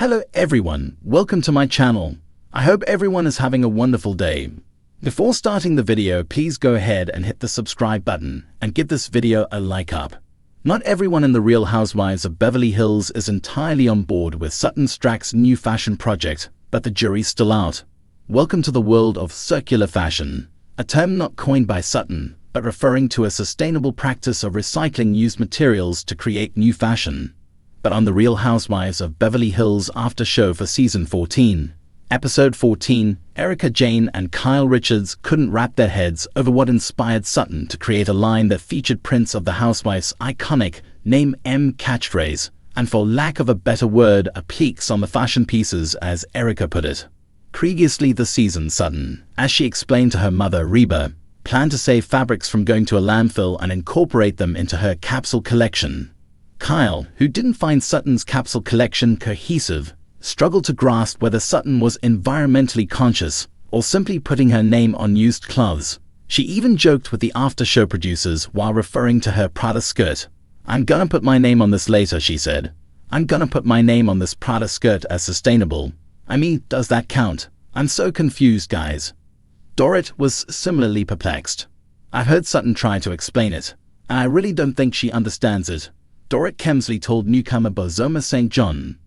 Hello everyone, welcome to my channel. I hope everyone is having a wonderful day. Before starting the video, please go ahead and hit the subscribe button and give this video a like up. Not everyone in the Real Housewives of Beverly Hills is entirely on board with Sutton Stracke's new fashion project, but the jury's still out. Welcome to the world of circular fashion, a term not coined by Sutton, but referring to a sustainable practice of recycling used materials to create new fashion. But on the Real Housewives of Beverly Hills after show for season 14, episode 14, Erika Jayne and Kyle Richards couldn't wrap their heads over what inspired Sutton to create a line that featured prints of the Housewives' iconic Name M catchphrase, and for lack of a better word, appliques on the fashion pieces, as Erika put it. Previously this season, Sutton, as she explained to her mother RHOBH, planned to save fabrics from going to a landfill and incorporate them into her capsule collection. Kyle, who didn't find Sutton's capsule collection cohesive, struggled to grasp whether Sutton was environmentally conscious or simply putting her name on used clothes. She even joked with the after-show producers while referring to her Prada skirt. "I'm gonna put my name on this later," she said. "I'm gonna put my name on this Prada skirt as sustainable. I mean, does that count? I'm so confused, guys." Dorit was similarly perplexed. "I've heard Sutton try to explain it, and I really don't think she understands it," Dorit Kemsley told newcomer Bozoma St. John.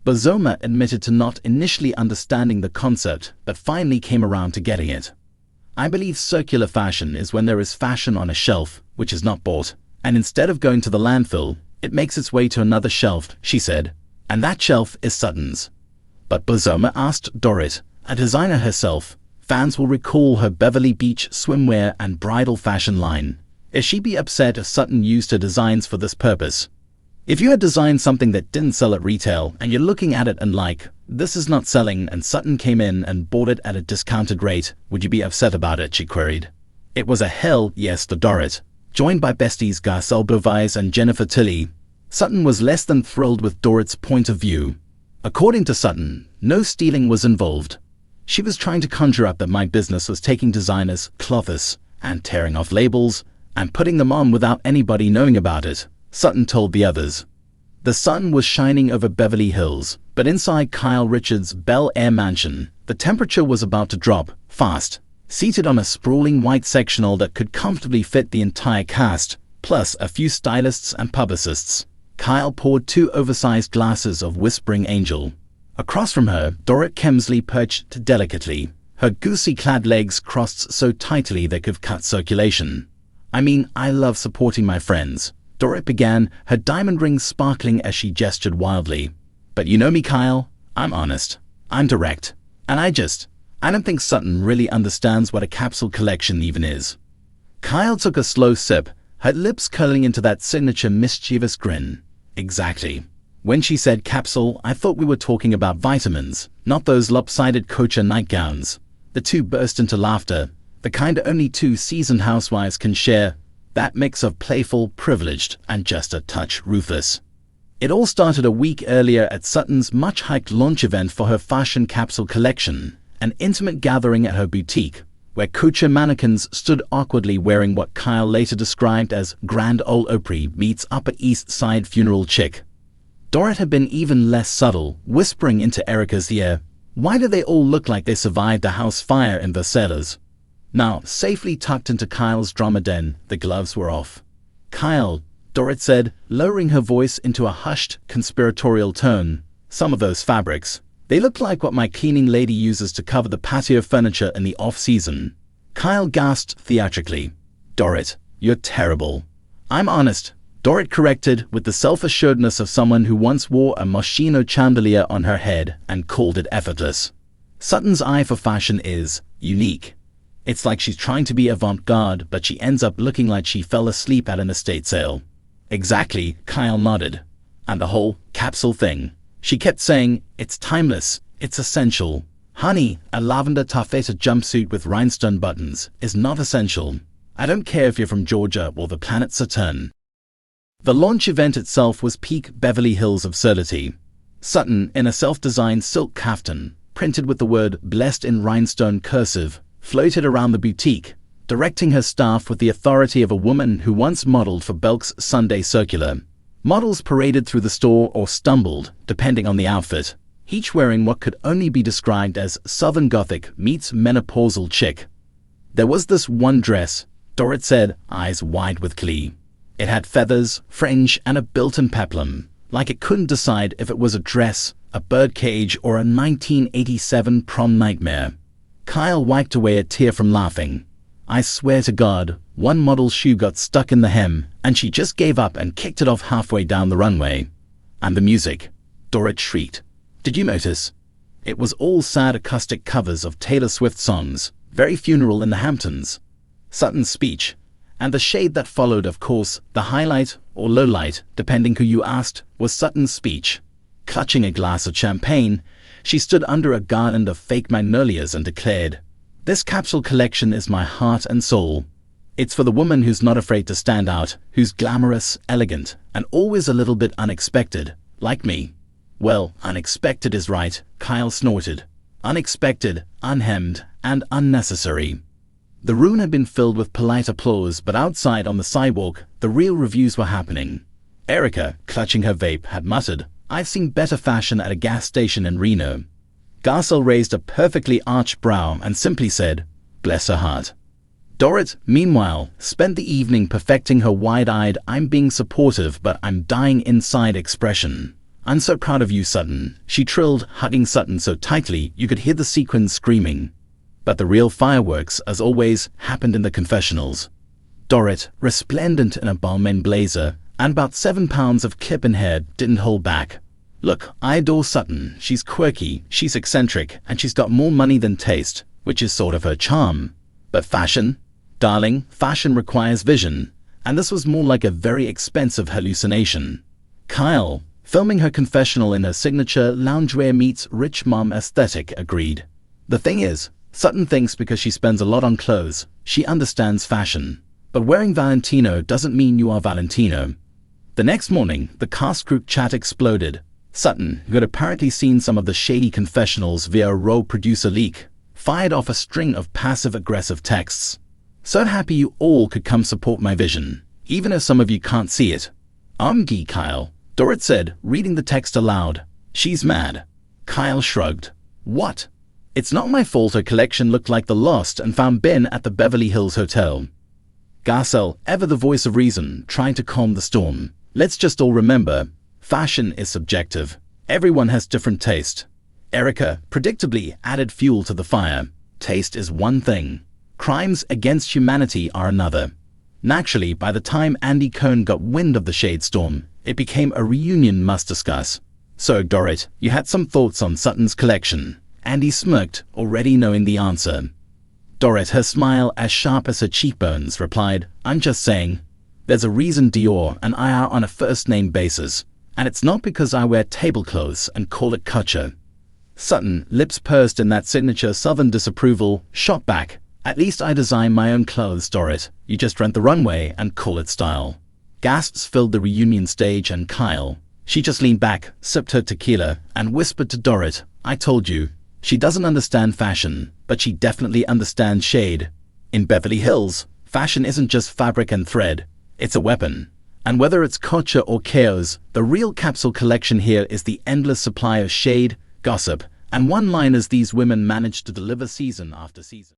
Bozoma admitted to not initially understanding the concept, but finally came around to getting it. "I believe circular fashion is when there is fashion on a shelf, which is not bought, and instead of going to the landfill, it makes its way to another shelf," she said, "and that shelf is Sutton's." But Bozoma asked Dorit, a designer herself, fans will recall her Beverly Beach swimwear and bridal fashion line. Is she be upset if Sutton used her designs for this purpose? If you had designed something that didn't sell at retail and you're looking at it and like, this is not selling, and Sutton came in and bought it at a discounted rate, would you be upset about it? She queried. It was a hell yes to Dorit. Joined by besties Garcelle Beauvais and Jennifer Tilly, Sutton was less than thrilled with Dorit's point of view. According to Sutton, no stealing was involved. She was trying to conjure up that my business was taking designers' clothes and tearing off labels and putting them on without anybody knowing about it, Sutton told the others. The sun was shining over Beverly Hills, but inside Kyle Richards' Bel Air mansion, the temperature was about to drop fast. Seated on a sprawling white sectional that could comfortably fit the entire cast, plus a few stylists and publicists, Kyle poured 2 oversized glasses of Whispering Angel. Across from her, Dorit Kemsley perched delicately, her goosey-clad legs crossed so tightly they could cut circulation. "I mean, I love supporting my friends," Dorit began, her diamond ring sparkling as she gestured wildly. "But you know me, Kyle. I'm honest. I'm direct. And I don't think Sutton really understands what a capsule collection even is." Kyle took a slow sip, her lips curling into that signature mischievous grin. "Exactly. When she said capsule, I thought we were talking about vitamins, not those lopsided kosher nightgowns." The two burst into laughter, the kind only 2 seasoned housewives can share, that mix of playful, privileged, and just a touch ruthless. It all started a week earlier at Sutton's much-hyped launch event for her fashion capsule collection, an intimate gathering at her boutique, where couture mannequins stood awkwardly wearing what Kyle later described as Grand Ole Opry meets Upper East Side funeral chic. Dorit had been even less subtle, whispering into Erika's ear, "Why do they all look like they survived a house fire in Versailles?" Now, safely tucked into Kyle's drama den, the gloves were off. "Kyle," Dorit said, lowering her voice into a hushed, conspiratorial tone, "some of those fabrics, they look like what my cleaning lady uses to cover the patio furniture in the off-season." Kyle gasped theatrically. "Dorit, you're terrible." "I'm honest," Dorit corrected with the self-assuredness of someone who once wore a Moschino chandelier on her head and called it effortless. Sutton's eye for fashion is unique. It's like she's trying to be avant-garde, but she ends up looking like she fell asleep at an estate sale. "Exactly," Kyle nodded. "And the whole capsule thing. She kept saying, it's timeless, it's essential. Honey, a lavender taffeta jumpsuit with rhinestone buttons is not essential. I don't care if you're from Georgia or the planet Saturn." The launch event itself was peak Beverly Hills absurdity. Sutton, in a self-designed silk kaftan, printed with the word blessed in rhinestone cursive, floated around the boutique, directing her staff with the authority of a woman who once modeled for Belk's Sunday Circular. Models paraded through the store or stumbled, depending on the outfit. each wearing what could only be described as Southern Gothic meets menopausal chic. There was this one dress, Dorit said, eyes wide with glee. It had feathers, fringe, and a built-in peplum, like it couldn't decide if it was a dress, a birdcage, or a 1987 prom nightmare. Kyle wiped away a tear from laughing. I swear to God, one model's shoe got stuck in the hem, and she just gave up and kicked it off halfway down the runway. And the music, Dorit shrieked. Did you notice? It was all sad acoustic covers of Taylor Swift songs, very funeral in the Hamptons. Sutton's speech, and the shade that followed, of course, the highlight or lowlight, depending who you asked, was Sutton's speech. Clutching a glass of champagne, she stood under a garland of fake magnolias and declared, "This capsule collection is my heart and soul. It's for the woman who's not afraid to stand out, who's glamorous, elegant, and always a little bit unexpected, like me." Well, unexpected is right, Kyle snorted. Unexpected, unhemmed, and unnecessary. The room had been filled with polite applause, but outside on the sidewalk, the real reviews were happening. Erica, clutching her vape, had muttered, "I've seen better fashion at a gas station in Reno." Garcelle raised a perfectly arched brow and simply said, "Bless her heart." Dorit, meanwhile, spent the evening perfecting her wide-eyed, "I'm being supportive but I'm dying inside" expression. "I'm so proud of you, Sutton," she trilled, hugging Sutton so tightly you could hear the sequins screaming. But the real fireworks, as always, happened in the confessionals. Dorit, resplendent in a Balmain blazer and about 7 pounds of clip-in hair, didn't hold back. "Look, I adore Sutton. She's quirky, she's eccentric, and she's got more money than taste, which is sort of her charm. But fashion? Darling, fashion requires vision, and this was more like a very expensive hallucination." Kyle, filming her confessional in her signature loungewear meets rich mom aesthetic, agreed. "The thing is, Sutton thinks because she spends a lot on clothes, she understands fashion. But wearing Valentino doesn't mean you are Valentino." The next morning, the cast group chat exploded. Sutton, who had apparently seen some of the shady confessionals via a RHOBH producer leak, fired off a string of passive-aggressive texts. "So happy you all could come support my vision, even if some of you can't see it." "Gee, Kyle," Dorit said, reading the text aloud. "She's mad." Kyle shrugged. "What?" "It's not my fault her collection looked like the lost and found bin at the Beverly Hills Hotel." Garcelle, ever the voice of reason, tried to calm the storm. "Let's just all remember, fashion is subjective. Everyone has different taste." Erica, predictably, added fuel to the fire. "Taste is one thing. Crimes against humanity are another." Naturally, by the time Andy Cohen got wind of the shade storm, it became a reunion must discuss. "So, Dorit, you had some thoughts on Sutton's collection?" Andy smirked, already knowing the answer. Dorit, her smile as sharp as her cheekbones, replied, "I'm just saying, there's a reason Dior and I are on a first-name basis, and it's not because I wear tablecloths and call it culture." Sutton, lips pursed in that signature Southern disapproval, shot back, "At least I design my own clothes, Dorit. You just rent the runway and call it style." Gasps filled the reunion stage, and Kyle, she just leaned back, sipped her tequila, and whispered to Dorit, "I told you. She doesn't understand fashion, but she definitely understands shade. In Beverly Hills, fashion isn't just fabric and thread, it's a weapon. And whether it's culture or chaos, the real capsule collection here is the endless supply of shade, gossip, and one-liners these women manage to deliver season after season."